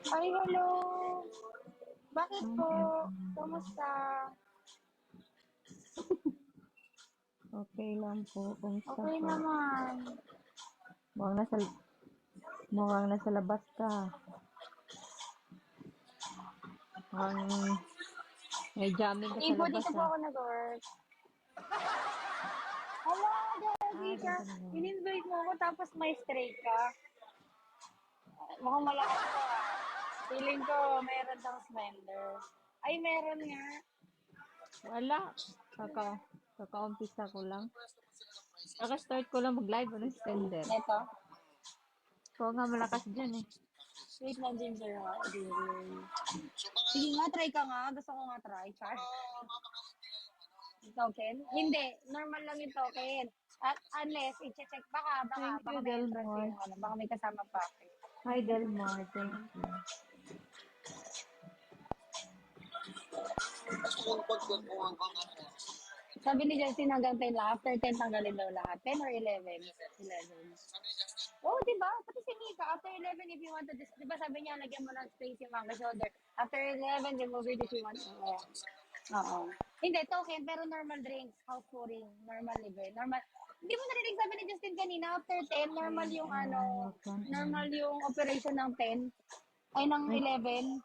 Ay, hello! Bakit po? Mm. Kamusta? Okay lang po. Kumusta Okay po? naman. Mukhang nasa, mukhang nasa labas ka. Mukhang may jamming ka Hindi sa po, labas, dito po ah. ako nag-work. Hala, Gagi Ah, ka. dito na naman. In-invite mo ako tapos may straight ka. Mukhang malakas ka. Feeling ko meron kang slender. Ay, meron nga. Wala. Kaka, kaka-umpisa ko lang. Kaka-start ko lang mag-live. Ano, extender? Neto. Ikaw nga malakas dyan, eh. Sweet na ginger ha. Ginger. Sige nga, try ka nga. Gusto ko nga try. Char. Token? Hindi. Normal lang yung token. At unless, i-check Thank baka you, may entrance Delmar. yung baka may kasama pa. Hi, Delmar. Thank you. Sabi ni Justin hanggang 10 lang. After 10, tanggalin daw lahat. 10 or 11? 11. Oh, di ba? Pati si Mika, after 11, if you want to, di ba sabi niya, lagyan mo ng space yung mga shoulder. After 11, remove it if you want. Oo. Oo. Hindi, token, pero normal drinks, house pouring, normal libre. Normal. Hindi mo narinig sabi ni Justin kanina, after 10, normal yung Welcome normal in. yung operation ng 10, ay ng Ay, 11.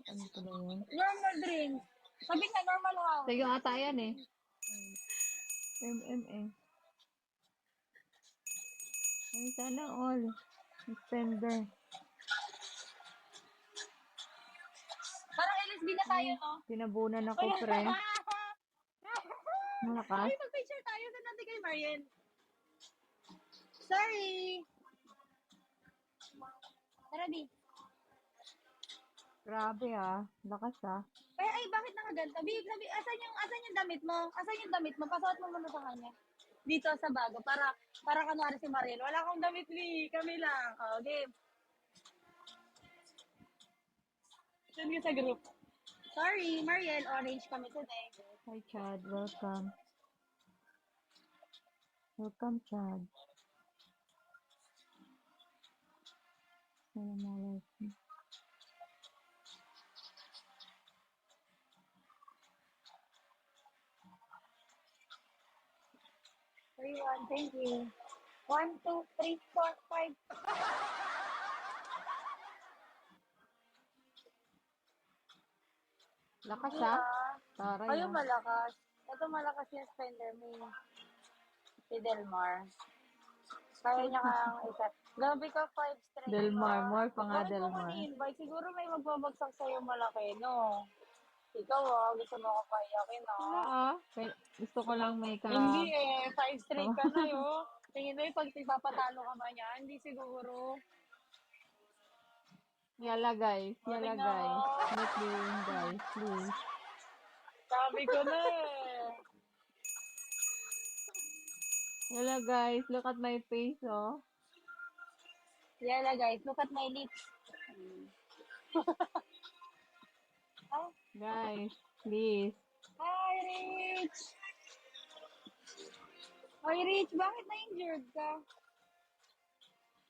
ano ko na yun? Normal drinks. Sabi nga, normal house. Sa'yo ata yan, eh. MMA. Ay, sana all. Extender. Parang LSB na Ay, tayo, no? tinabunan ako, Uy, pre. Malakas. Uy, mag-picture tayo sa natin kay Mariel. Sorry. Tara, di. Grabe, ah. Lakas, ah. Ay, bakit nakaganto? Asan yung damit mo? Asan yung damit mo? Pasuot mo muna sa kanya. Dito sa bago, para kanwari si Mariel. Wala akong damit, ni kami lang. Oh, game. Send ka sa group. Sorry, Mariel, orange kami today. Hi, Chad. Welcome. Welcome, Chad. Assalamualaikum. 3-1, thank you. 1, 2, 3, 4, 5. Lakas, Hindi ah. ah. Taray, Kayo ah. malakas. Ito malakas yung spender me. Si Delmar. Kaya niya kang isa. Gabi ka 5 straight Delmar. ka. More pa nga, Bakit mo ko Delmar. ni-invite? Siguro may magbabagsak sa'yo malaki, no? Ikaw gusto mo ko paiyakin Wala, ah. Gusto ko lang may Hindi eh, 5 straight ka na ka. Tingin mo pag ipapatalo ka ba niya? Hindi siguro. Yala, guys. O, Yala, tingnan mo. guys. Let me win, guys. Please. Sabi ko na eh. Yala, guys. Look at my face, oh. Yala guys, look at my lips. Ah, Guys, please. hi Rich! Hi Rich, bakit na-injured ka?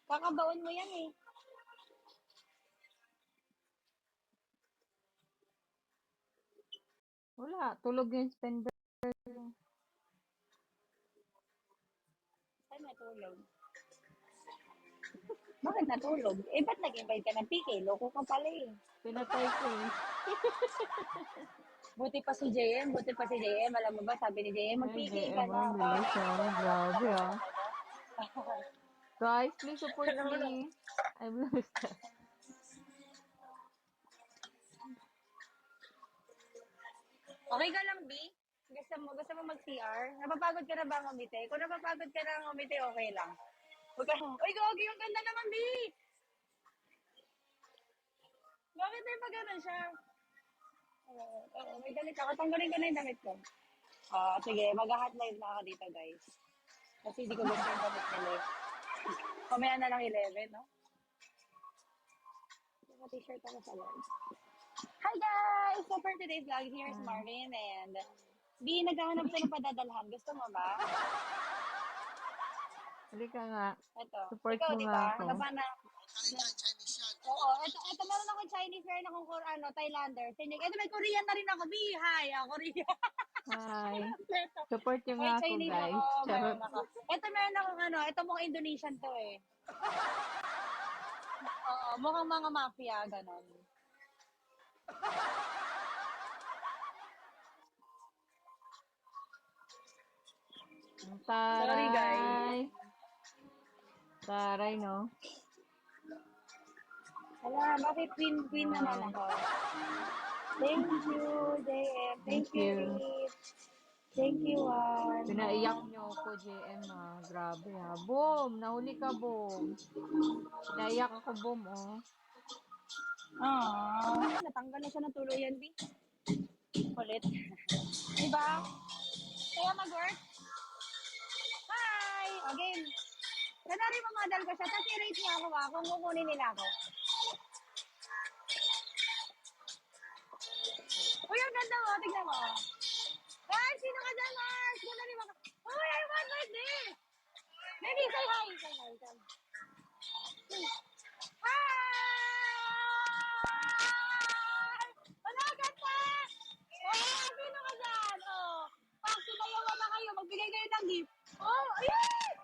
Kakabaon mo yan eh. Wala. Tulog yung spender. Saan natulog? Bakit natulog? Eh, ba't nag-invite ka ng PK? Loko ka pala eh. Pinatay ko, eh. Buti pa si JM. Alam mo ba, sabi ni JM, Ay, mag-PK ka JM, na ang para bilis, hindi ka oh. na Grabe, makakita ah. ng ano. Guys, please support Alam mo na. me. I'm lost. Okay ka lang, B? Gusto mo mag-CR? Napapagod ka na ba ngumiti? Kung napapagod ka na ngumiti, okay lang. Huwag ka, uy, gagi, yung ganda naman, B! Bakit may pa ganun siya? May damit ako. Tanggalin ko na yung damit ko. Sige, mag-hot live na ako dito, guys. Kasi hindi ko gusto yung damit nila eh. Mamaya na lang 11, no? Naka-t-shirt ako sa loob. Hi, guys! So, for today's vlog, here's Hi. Marvin and B, naghahanap sa ng padadalhan. Gusto mo ba? Halika nga. Ito. Support Ikaw, mo di nga ba? ako. Nabana. Oo, ito meron ako Chinese, meron akong Thailander. Ito may Korean na rin ako. Hi, Korean. Hi. Support yung May nga ako, Chinese guys. ako, Charot. meron ako. Ito meron akong ito mukhang Indonesian to eh. Oo, mukhang mga mafia, ganon. Sorry, guys. Taray, no? Wala, bakit queen naman ako? Thank you, JM. Thank you, Reed. Thank you, Juan. Pinaiyak niyo ako, JM, ah. Grabe, ah. Boom! Nahuli ka, Boom. Pinaiyak ako, Boom, oh. Natanggal na siya ng tuluyan, B. Kulit. Diba? Kaya mag-work? Hi! Again. Kanari mamadal ko siya. Tapos i-rate niya ako kung kukunin nila ako. Uy, ang ganda mo. Tignan mo. Ay, sino ka dyan, Mars? Ganda rin mga... Uy, I want birthday! Baby, say hi. Say hi. Hi! Wala, ganda! Oh, sino ka dyan? Oh, pag sinayawan na kayo, magbigay kayo ng gift. Oh, ayun!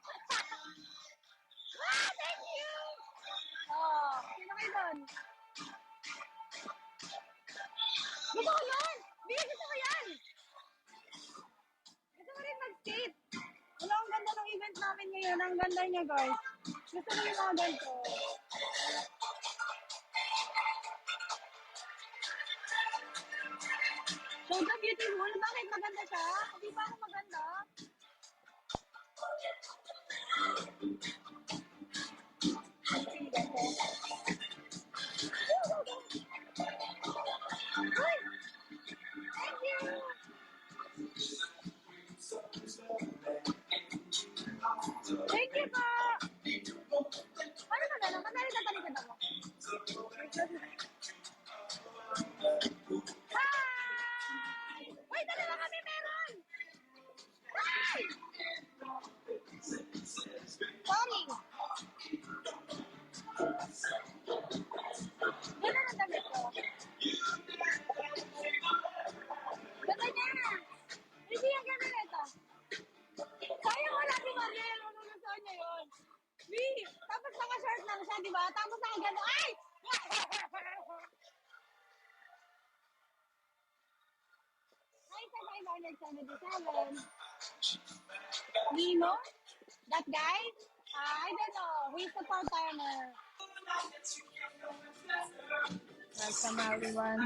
Thank you! Oh, sino kayo doon? Gusto ko yun! Gusto ko yan! Gusto ko rin mag-skate. Wala, ang ganda ng event namin ngayon. Ang ganda niya, guys. Gusto ko yung mga ganito. So, the beautiful. Bakit maganda siya? Hindi ba ako maganda? Uy! Thank you! Thank you po! Ano ba gano'n? Madali tatalikod ako. Hi! Uy, dalawa kami meron! Hi! Sorry! Gano'n ang damit ko. Ganda niya! Hindi yung gano'n ito. Sayang wala si Mariel. Manunusan niya yun. Tapos naka-short lang siya, di ba? Tapos naka-gano'n. Ay! Hi, 577. Nino? That guy? I don't know. He's a part-timer. Welcome everyone.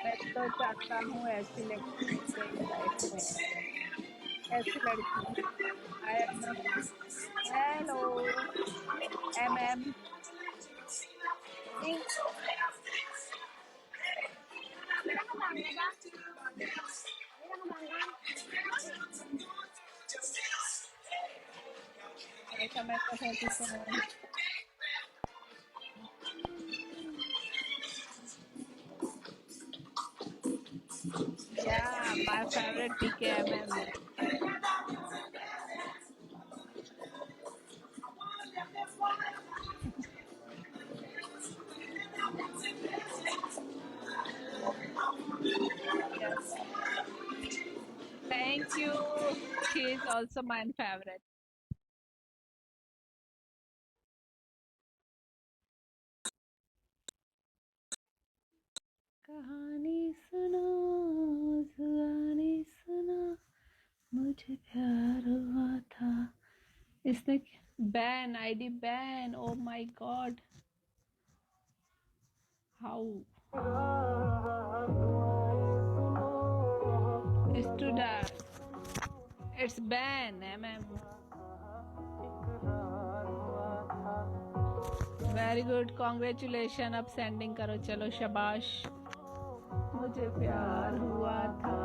मैं तो चाहता हूँ ऐसी लड़की मेरी लाइफ में ऐसी लड़की आई एम हेलो एम Pinakabanga ba? Pinakabanga? ऐसा मैं तो होती हूँ yeah my favorite PKMM yes thank you she is also my favorite कहानी सुनो जुबानी सुनो मुझे प्यार हुआ था इसने ban ID ban oh my God how it's ban very good congratulations अब sending करो चलो शाबाश मुझे प्यार हुआ था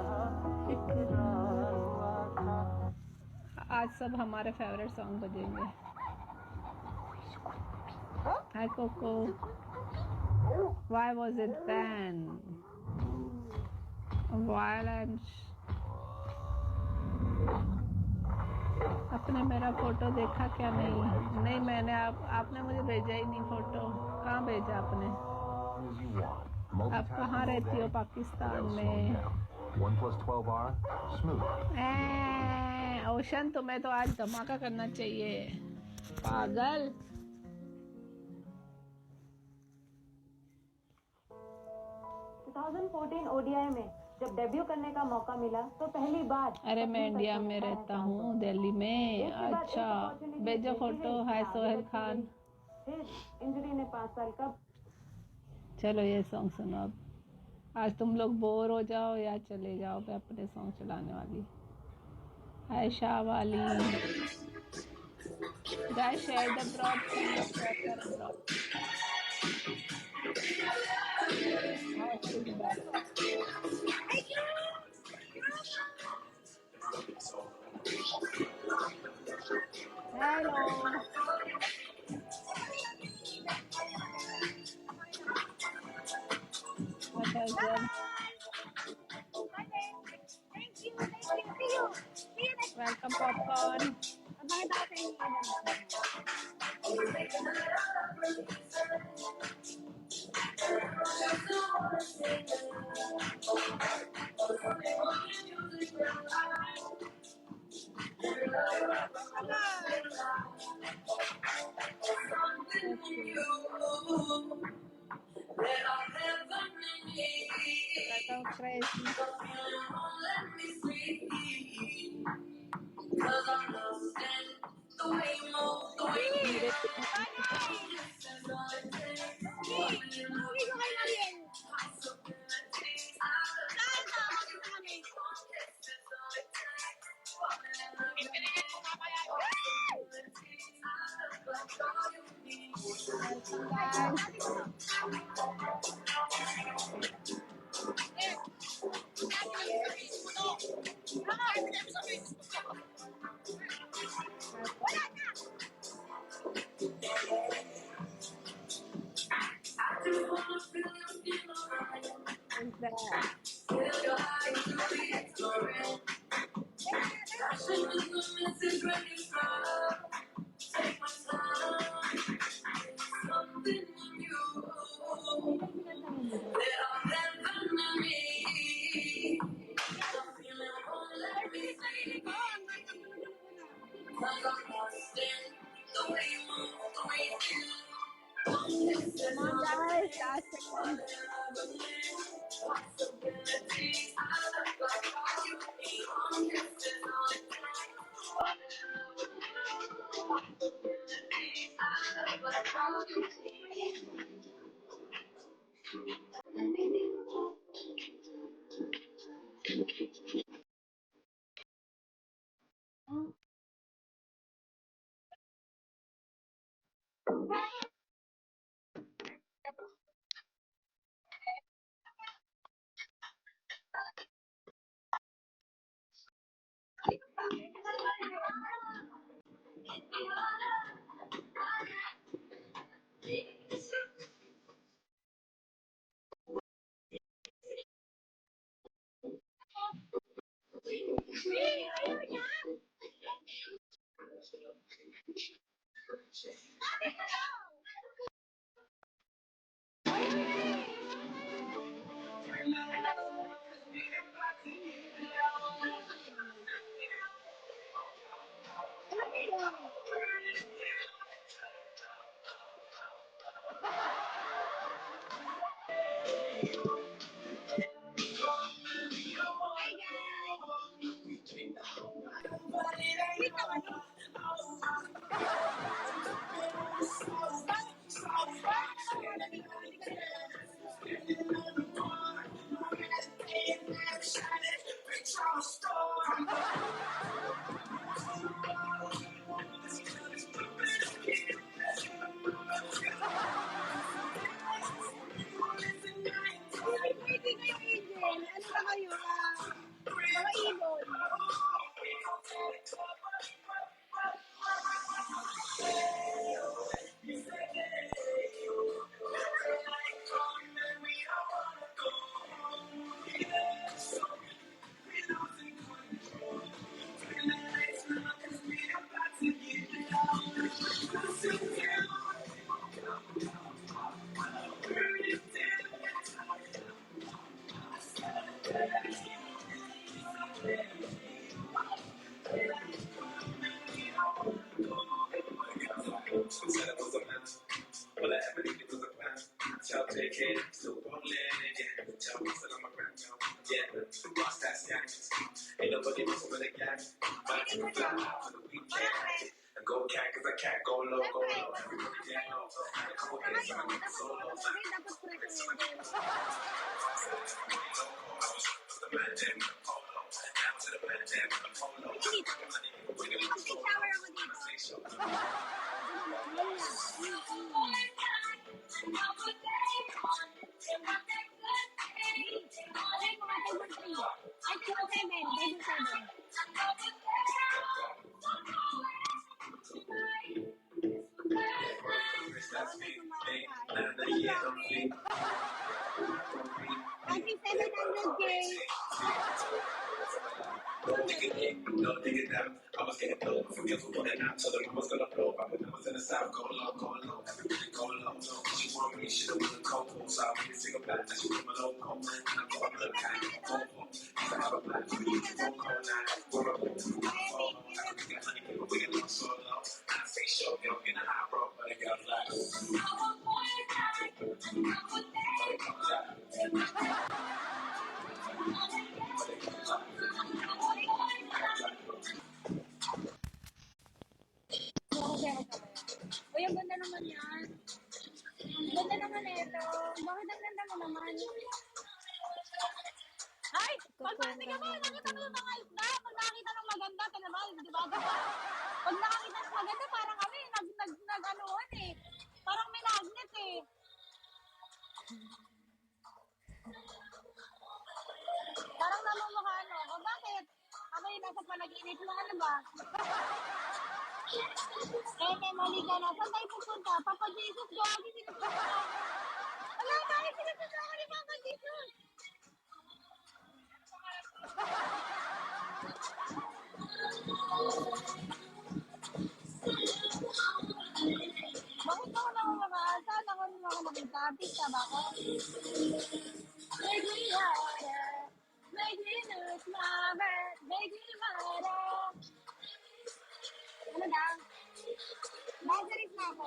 इकरार हुआ था आज सब हमारे फेवरेट सॉन्ग बजेंगे हाय cocoa why was it banned violence आपने मेरा फोटो देखा क्या? नहीं नहीं, मैंने आपने मुझे भेजा ही नहीं फोटो। कहाँ भेजा आपने? आप कहाँ रहती हो? पाकिस्तान में। ओशन, तुम्हें तो आज धमाका करना चाहिए, पागल। 2014 ओडीआई में जब डेब्यू करने का मौका मिला तो पहली बार। अरे मैं इंडिया में रहता हूँ, दिल्ली में। अच्छा, भेजो फोटो। हाय सोहेल खान। फिर इंजरी ने 5 साल का। चलो ये सॉन्ग सुनो अब। आज तुम लोग बोर हो जाओ या चले जाओ, मैं अपने सॉन्ग चलाने वाली। हाय शाह वाली। Guys share the broadcast, share करो hello. What is it? Welcome popcorn. Welcome crazy. Welcome guys. Who's that? Come on guys, last second. Dapat presyo yun. Mag-take shower ako dito. Ay, mga table 3. Ay, table 7. Table 7. Happy 700K. Uy, ang ganda naman yan. Ang ganda naman ito. Bakit ang ganda mo naman? Ay! Pagpapig ako! Nakita mo yung mga isda! Pag nakakita ng maganda, talaga, di ba? Pag nakakita ng maganda, parang kami, nag-anuhan eh. Parang may magnet eh. Parang namumukha ano. O bakit? Ako yung nasa panaginip mo, ano ba? Mali ka na. Saan tayo pupunta? Papa Jesus, gawagi sinusunod ako. Wala, bakit sinusunod ako ni Papa Jesus? Bakit ako namumukha? Saan ako nakita? Pista ba ako? Make me harder. Make me lose my breath. Make me harder. Ano daw? Lazarus na ako.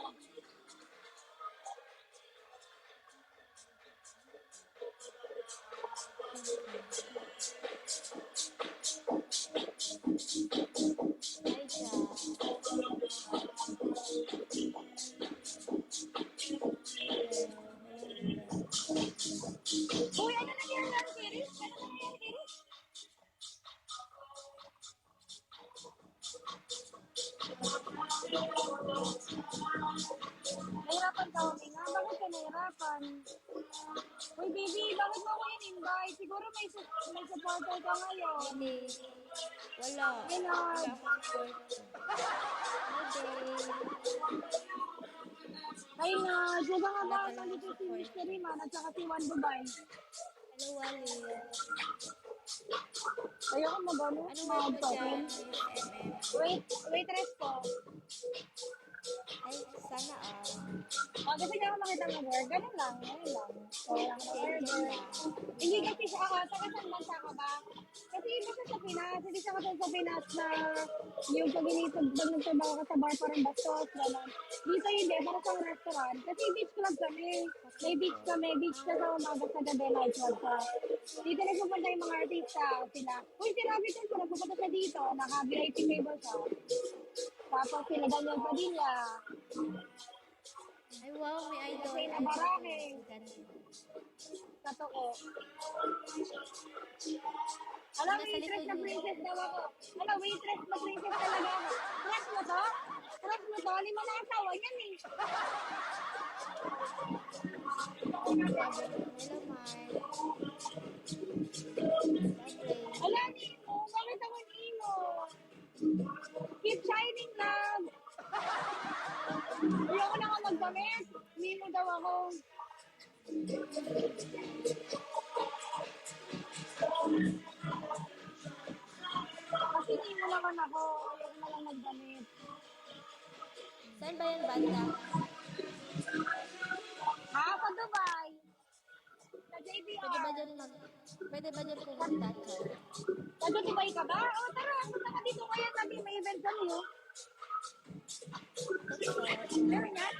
Ay, siya. Uy, ano nangyari, Kiris? Ano nangyari, Kiris? Nahirapan ka, Huminga? Bakit ka nahirapan? Uy, baby, bakit mo ako in-invite? Siguro may supporter ka ngayon. Hindi. Wala. Ay, Lord. Wala akong support. Ay, Lord. Diba nga ba? Nandito si Mystery Man at saka si Juan Dubai. Hello, Wally. Ayoko mag-ano. Ano work mo dyan? Waitress po. Ay, sana Kasi kaya ako makita mag-work. Ganun lang. So, lang order. Hindi kasi siya ako. Saka saan bansa ka ba? Kasi iba siya sa Pinas. Hindi siya kasi sa Pinas na yung pag nagtrabaho ka sa bar parang bastos. Ganun. Dito hindi. Para sa restaurant. Kasi beach club kami. May beach kami. Beach na sa umaga sa gabi. Night club sa. Dito nagpupunta yung mga artista. Sila. Uy, si Robby Castro. Nagpupunta siya dito. Naka-VIP table siya. Tapos sila Daniel Padilla. Ay, wow, may idol. Kasi nabarake. Katoko. Alam, waitress na princess daw ako. Alam, waitress na princess talaga ako. Crush mo to? Crush mo to? Lima na asawa niyan eh. Hello, Mar. Alam, Nemo. Bakit ako Nemo? Keep shining, love. Ayoko na nga magdamit. Nemo daw ako. Kasi Nemo naman ako. Ayoko na lang magdamit. Saan ba yung banda? Ha? Sa Dubai. Sa JBR. Pwede ba dyan pumunta, Char? Sa Dubai ka ba? O tara, punta ka dito ngayon. Sabi may event kami, oh. Meron yan?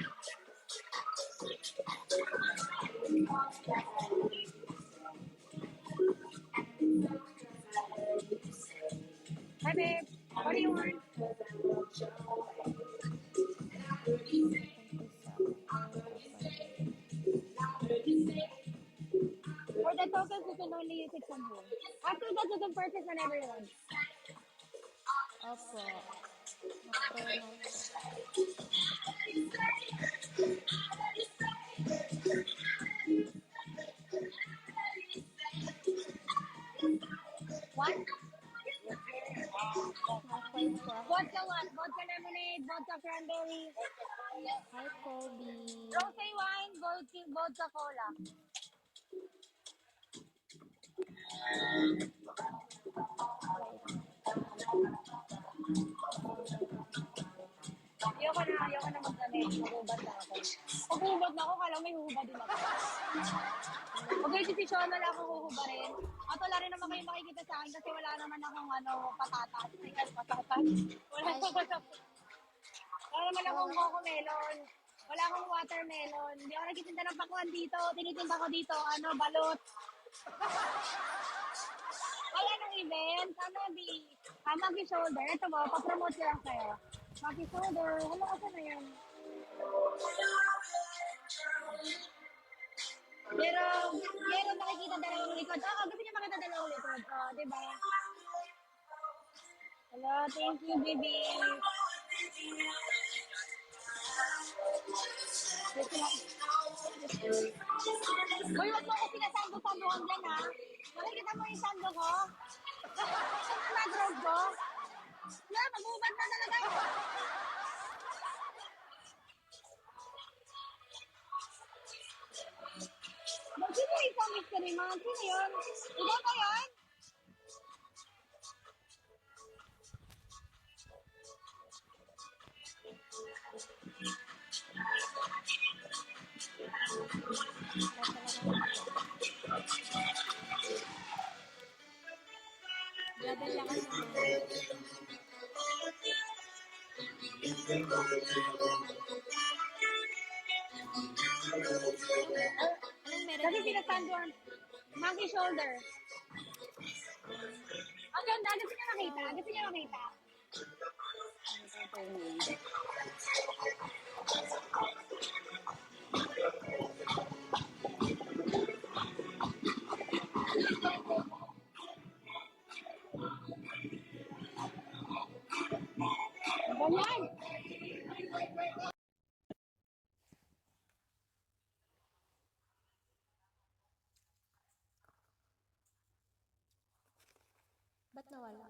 Hi, babe. What do you want? For the tokens, you can only use it from home. After that, you can purchase whenever you want. Opo. Na-promo po. What? Na-five po ako. Vodka what? Vodka lemonade, vodka cranberry, Hi, Kobe. rosé wine, vodka cola. Ayoko na magdamit. Magubat na ako. Pag huhubad na ako, kala may huhubad din ako. Pag may desisyon, wala akong huhubarin. At wala rin naman kayo makikita sa akin kasi wala naman akong patatas. Patatas. Wala naman akong coco melon. Wala akong watermelon. Hindi ako nagtitinda ng pakwan dito. Tinitinda ko dito, balot. Ay, anong event? Monkey Shoulder. Ito mo, papromote ko lang sa'yo. Monkey Shoulder. Ano kasi na yan? Pero nakikita dalawang likod. Gusto niya makita dalawang likod. Diba? Hello, thank you, baby. Uy, wag mo ako pinasando-sanduhan dyan, ha? Nakikita mo yung sando ko? Ang background ko? Wala, mag-ubad na talaga. Sino yung isang mystery man? Sino yun? Ikaw ba yun? Laban lang kasi mo. Anong meron Kasi na sinasanduan. Monkey Shoulder. Ang ganda. Gusto niya makita? Gusto niya makita? Ganyan. Ba't nawala?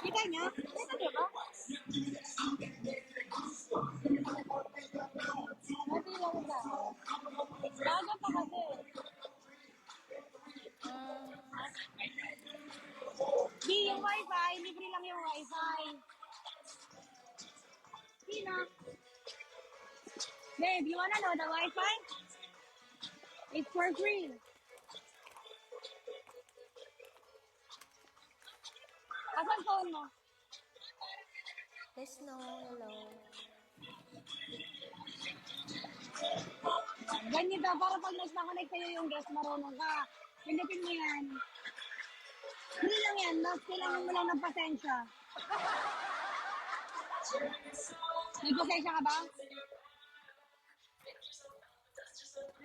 Kita niya? Kita niya ba? Mati lang ba? Bago pa kasi. Di, yung wifi. Libre lang yung wifi. Sino? Babe, you wanna know the wifi? It's for free. Asan phone mo? There's no hello. Ganyan daw, para pag nag-connect sa'yo yung guest, marunong ka. Pindutin mo yan. Hindi lang yan, mas kailangan mo lang ng pasensya. May pasensya ka ba?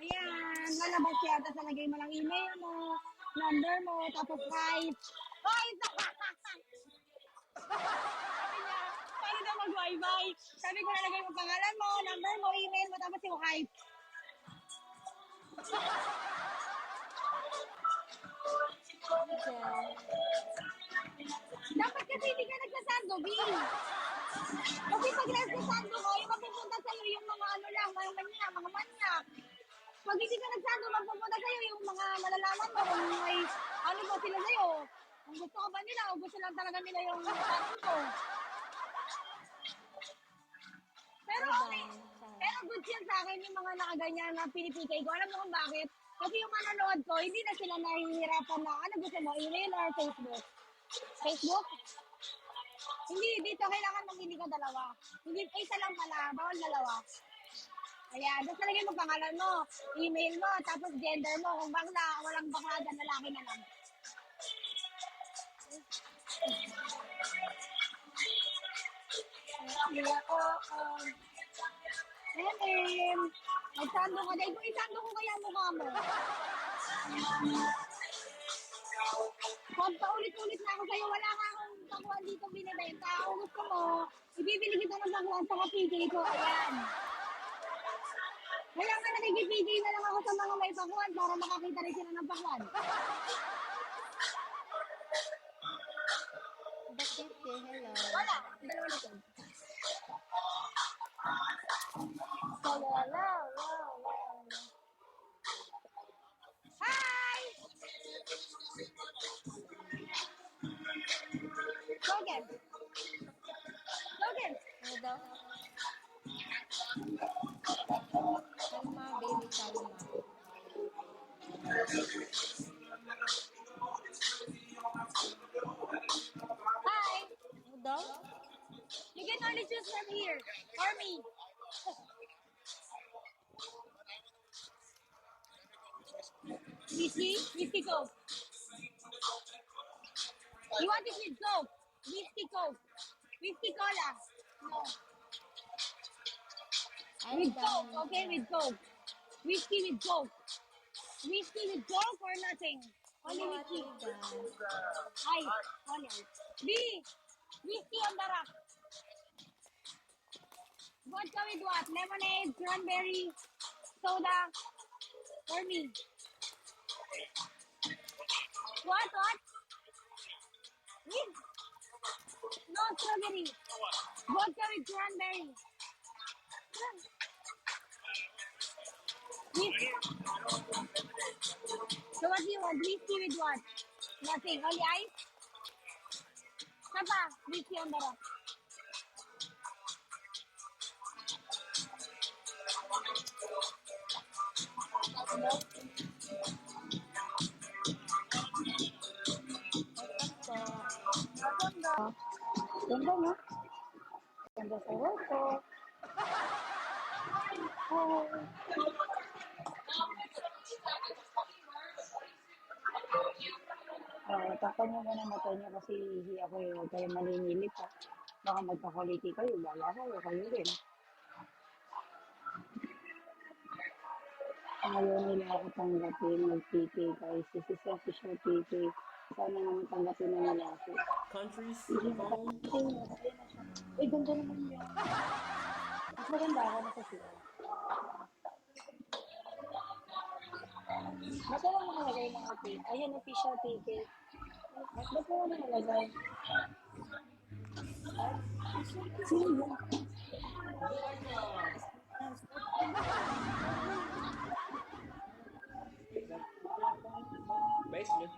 Ayan, lalabas siya, tapos nalagay mo lang email mo, number mo, tapos Skype. Hoy! Sabi niya, paano daw mag-wifi? Sabi ko, nalagay mo pangalan mo, number mo, email mo, tapos yung Skype. Dapat kasi hindi ka nagsasando, B. Kasi pag nagsasando ko, yung mapupunta sa'yo yung mga mga manyak. Pag hindi ka nagsando, mapupunta sa'yo yung mga malalaman mo kung may ba sila sa'yo. Kung gusto ka ba nila o gusto lang talaga nila yung sando ko. Pero goods yan sa akin yung mga nakaganyan na pinipikay ko. Alam mo kung bakit? Kasi yung manonood ko, hindi na sila nahihirapan na, ano gusto mo, email or Facebook? Facebook? Hindi, dito kailangan mamili ka dalawa. Hindi, isa lang pala, bawal dalawa. Ayan, tapos talagay mo pangalan mo, email mo, tapos gender mo. Kung bakla, walang bakla dyan, lalaki na lang. Kaya ako, nagsando ka dahil kung isando ko kaya mukha mo. Pag paulit-ulit na ako sa'yo, wala ka akong bakwan dito binibenta. Kung gusto mo, ibibili kita ng bakwan sa kapigay ko. Ayan. Kaya nga nakikipigay na lang ako sa mga may bakwan para makakita rin sila ng bakwan. Bakit eh? Hello. Wala. Dalawa na ito. Hello. Hi! Logan. Logan. Ano daw? Kalma, baby, kalma. Hi. Ano daw? You can only choose from here. Or me. Whiskey? Whiskey Coke. You want it with Coke? Whiskey Coke. Whiskey Cola. No. With Coke. Okay, with Coke. Whiskey with Coke. Whiskey with Coke or nothing? Only whiskey. Hi. Only. B. Whiskey on the rock. Vodka with what? Lemonade, cranberry, soda, or me? What? With? No strawberry. Vodka with cranberry. So what do you want? Whiskey with what? Nothing. Only ice? Sapa, whiskey on the rock. Ganda, no? Ganda sa roto. Takpan nyo muna mata nyo kasi ako huwag kayo maninilip ha. Baka magkakuliti kayo, bala kayo rin. Ayaw nila ako tanggapin, mag-PK guys. This is official PK. Sana naman tanggapin na nila ako. Countries, Hindi na phone. Uy, ganda naman yan. Mas maganda ako na kasi. Ba't wala nakalagay ng api? Ayun, official PK. Ba't wala nakalagay? Sino yun? Basically.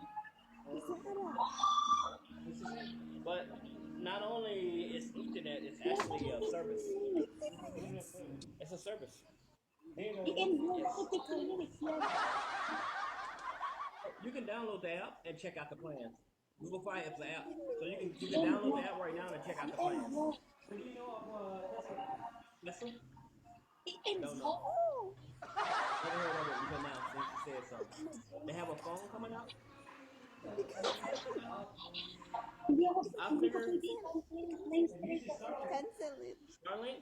But not only is internet, it's actually a service. It's a service. I-end mo na ito lyrics yan. You can download the app and check out the plans. Google Fi App's the app, so you can download the app right now and check out the I-end plans. mo. Do you know Tesla? I-end Don't mo. know. Never heard of it until now since you said so. They have a phone coming out. Hindi ako I hindi ko figured pwede na-straight ako. Cancel it. Starlink.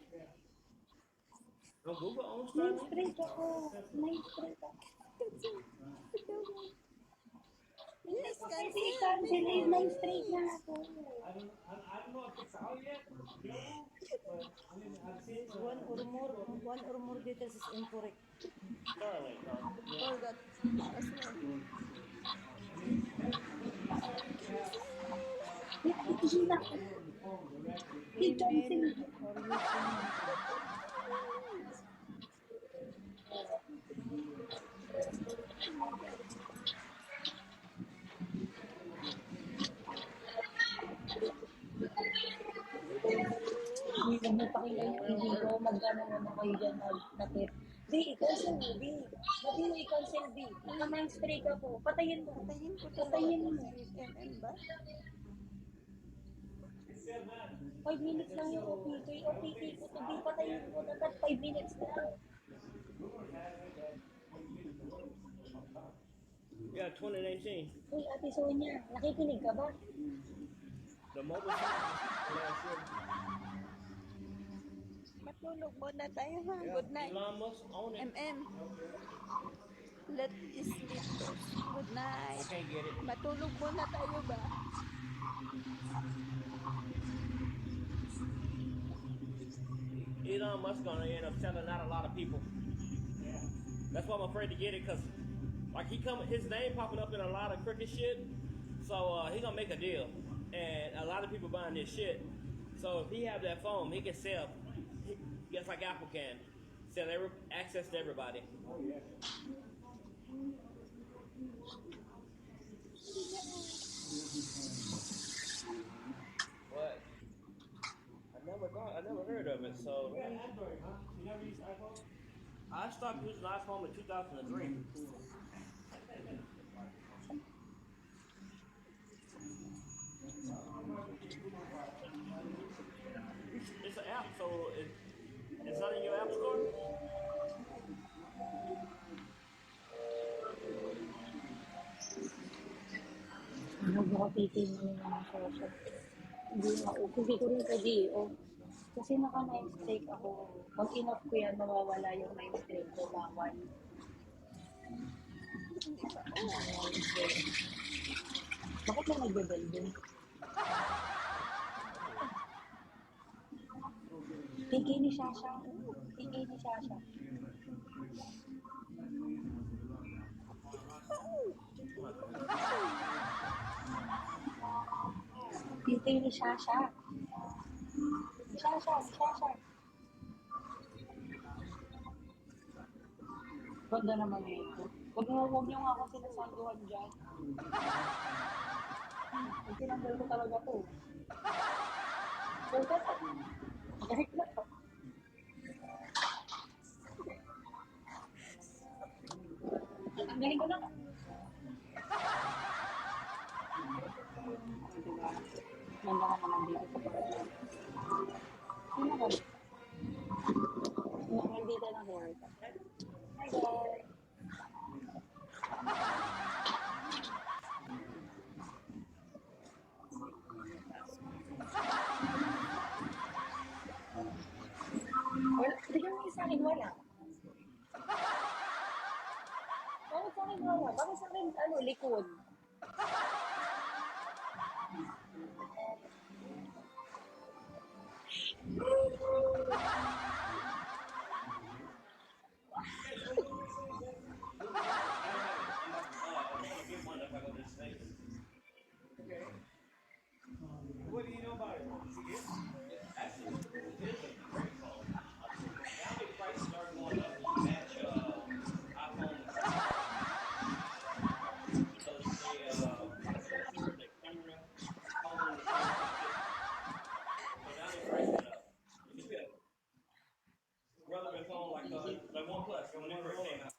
No, Google owns Starlink. Na-straight ako. Na-straight ako. Yes, Kasi cancel. i-cancel na-straight na ako. One or more details is incorrect. Starlink. Forgot. Hindi na ako. I-cancel. Hindi ko mo pakinggan yung hindi ko. mag-ano na kayo dyan, mag-tapit. Di, i-cancel mo, Di. Hindi mo i-cancel, Di. Ika-mind-strike ako. Patayin mo. Patayin ko to. Patayin mo. 8 ba? 5 minutes lang yung OPT. OPT ko to, Di. Patayin mo. Dapat 5 minutes na lang. Yeah, 2019. Uy, Ate Sonia, nakikinig ka ba? The mobile phone last year. Matulog muna tayo ha. Good night. Elon Musk own it. Let us sleep. Good night. I can't get it. Matulog muna tayo ba? Elon Musk gonna end up selling out a lot of people. That's why I'm afraid to get it, cause like his name popping up in a lot of crooked shit. So he gonna make a deal, and a lot of people buying this shit. So if he have that phone, he can sell, just like Apple can, sell access to everybody. But I never heard of it. So Android, huh? You never used iPhone? I stopped using iPhone in 2003. It's an app, so it's not in your app store. Nag-OPT mo na yung social. Hindi ko rin pwede, oh. Kasi naka-mind-strike ako. Pag in-off ko yan, mawawala yung mind-strike ko. Bawal. Bakit mo nagbe-bell din? Tigay ni Shasha. Tigay ni Shasha. Tigay ni Shasha. Shasha. Ganda naman ito. Huwag niyo nga ako sinasanduhan dyan. Ang tinanggal ko talaga to. Well, that's it. Kahit na to. Ang galing ko na. Diba? Ganda ka naman dito sa pagkakas. Sino ka? Nandito na hair ka. Hi guys! Wala, bigyan mo sa akin wala. Bakit sa akin wala? Bakit sa akin, likod? What do you know about it? Actually, it is a great phone. Now the prices are going up to match iPhone. Because the camera, phone, so now the price went up. You get a relevant phone like OnePlus when it first came out.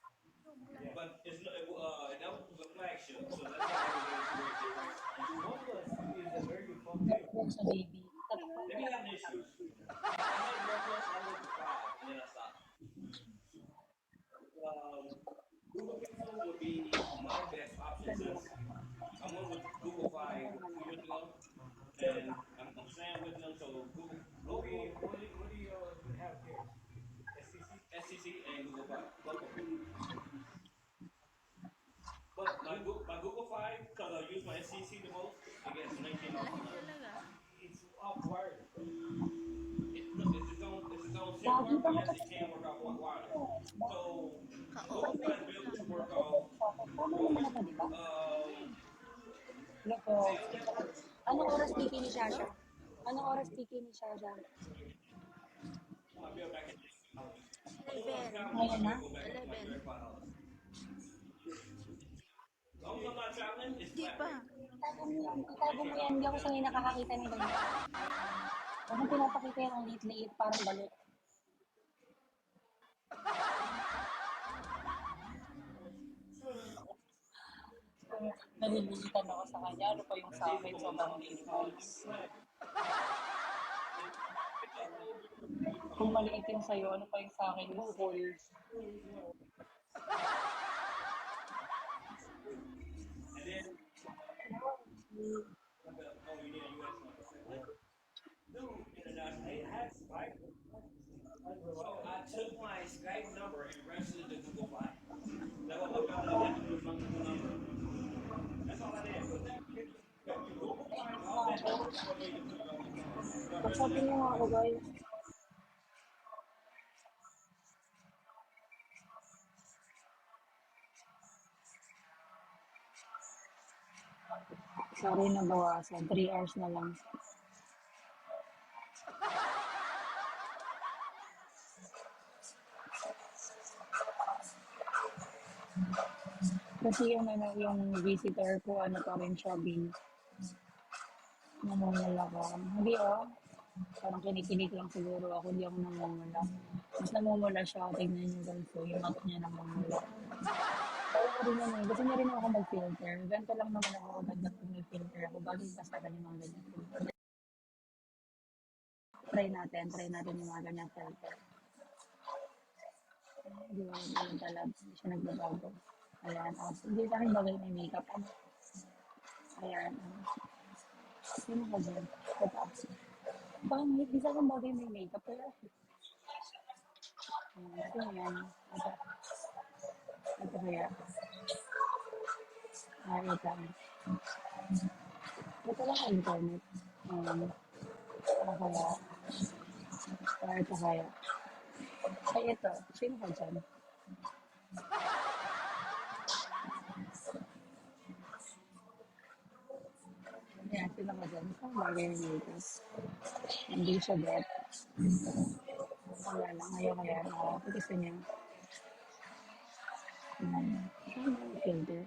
But it's that was a flagship, so that's why OnePlus is a very good phone. Network sa baby. They be having issues. I had OnePlus, I went to 5, and then I stopped. Google Pixel would be my best option since I went with Google 5 a few years ago, and I'm staying with them, so Google. What do you have here? SCC and Google 5. Both of them. But my Google 5, because I use my SCC the most, it gets $19. It's off-wired. It's its own SIM card, but yes, it can work off wireless. So, Google 5 is able to work off Loko. Anong oras tiki ni Shasha? Anong oras tiki ni Shasha? I'll be back in 11. Ngayon na? 11. As long as I'm not traveling, it's Di flat pa. rate. Itago mo yan. Hindi ako sanay nakakakita ng ganyan. Huwag mong pinapakita yan ang liit-liit, parang balot. nalilitan ako sa kanya. Ano pa yung sa akin, sobrang difference. Kung maliit yung sa'yo, ano pa yung sa akin, buhol. I took my Skype number and registered it to Google Fi. That's what I found out. You have to do is my Google number. That's all I did. Google Fi and all that number is what made the Kausapin niyo nga ako, guys. Sorry, nabawasan. 3 hours na lang. Kasi yung visitor ko, ano pa rin siya, namumula ka. Hindi, oh. Parang kinikinig lang siguro ako, hindi ako namumula. Mas namumula siya, tingnan niyo guys, so yung mouth niya namumula. Kaya ko rin naman, gusto niya rin ako mag-filter. Ganito lang naman ako dagdag kung may filter ako, bagay basta ganyan mga ganyan. Try natin yung mga ganyan filter. Hindi mo naman talab, hindi siya nagbabago. Ayan, hindi sa akin bagay may makeup. Ayan, sino ka dyan? Pangit, di sa akin bagay may makeup. Pero, sino yan? Ito kaya. Ito. Ito lang ang internet. Ano kaya? Ito kaya. Ay, ito. Sino ka dyan? Ayan, sino ka dyan? Ito ang bagay may makeup. Hindi siya bet. Wala lang. Ayaw kaya. Gusto niya. Filter.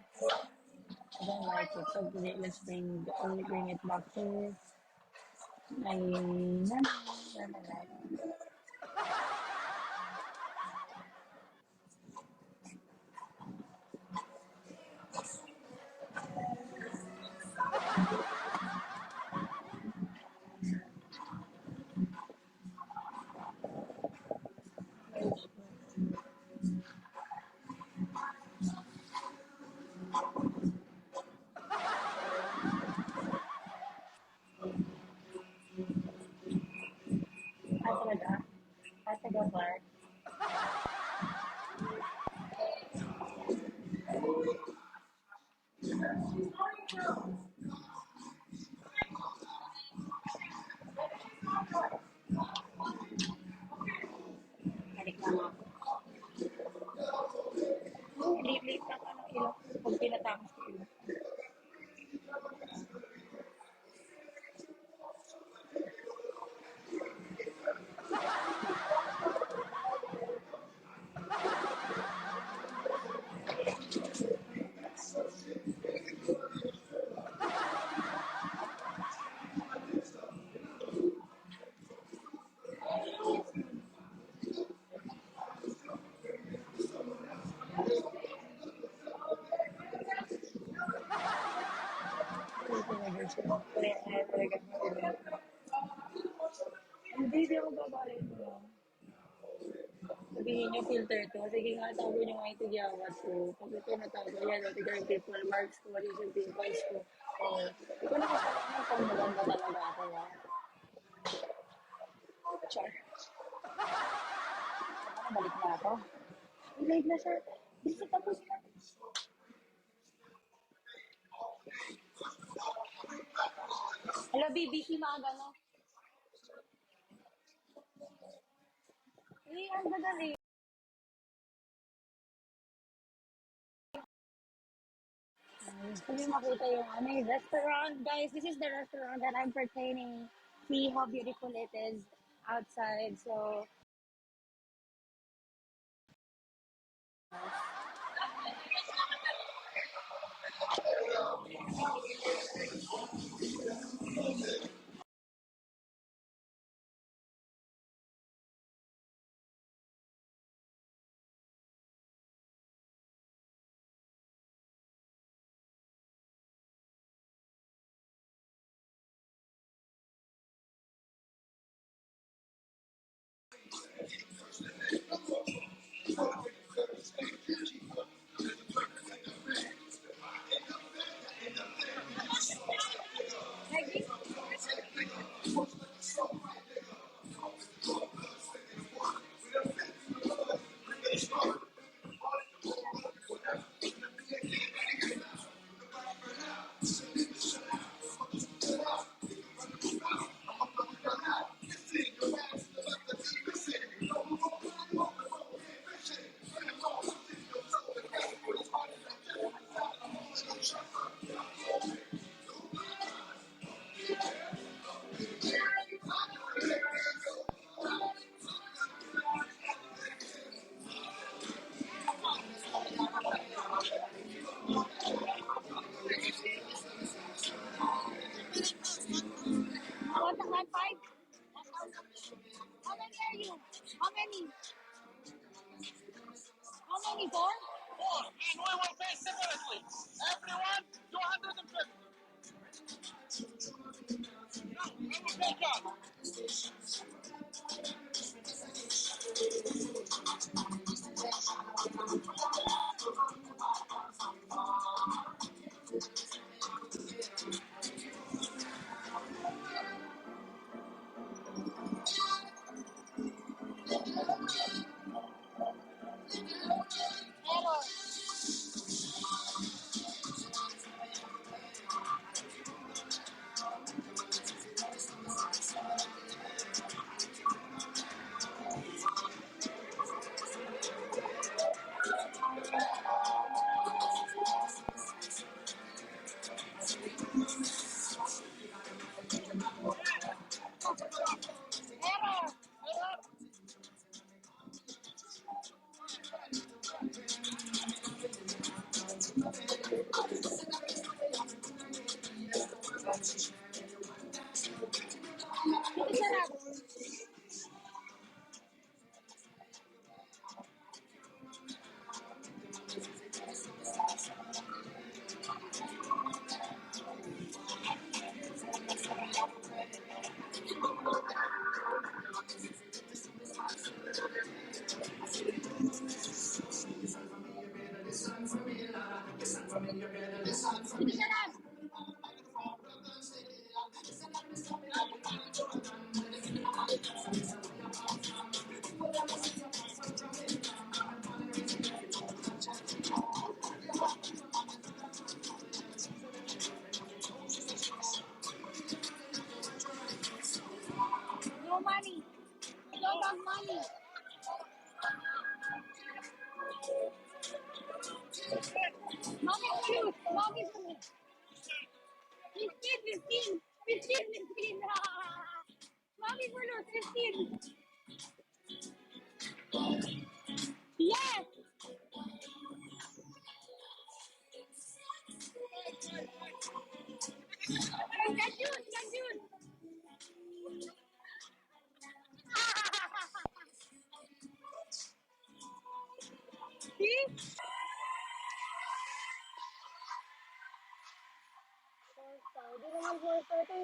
I don't like it. So let's bring it back to my normal life. Talaga? Taga Clark? Balik na nga. Late na ka ng ilok. Pag pinatapos ko ilok. Hindi ako babalik mo. Sabihin niyo filter to. Sige nga, tago niyo nga ito giyawat ko. Pag ito natago, yan, ito yung people marks ko, what is yung pimples ko. Ito na pag maganda talaga ako. Char. Balik na ako. Late na, sir. Bisa tapos na. Hello, BBC maaga, no? Ang gadali. Gusto niyo makita yung restaurant, guys. This is the restaurant that I'm pertaining. See how beautiful it is outside. So, No money. I don't have money. Mommy for loose. Mommy for loose. 15, 15. 15, 15. Mommy for loose. 15. Yes. Ganyan, ganyan. See? Di naman 4:30.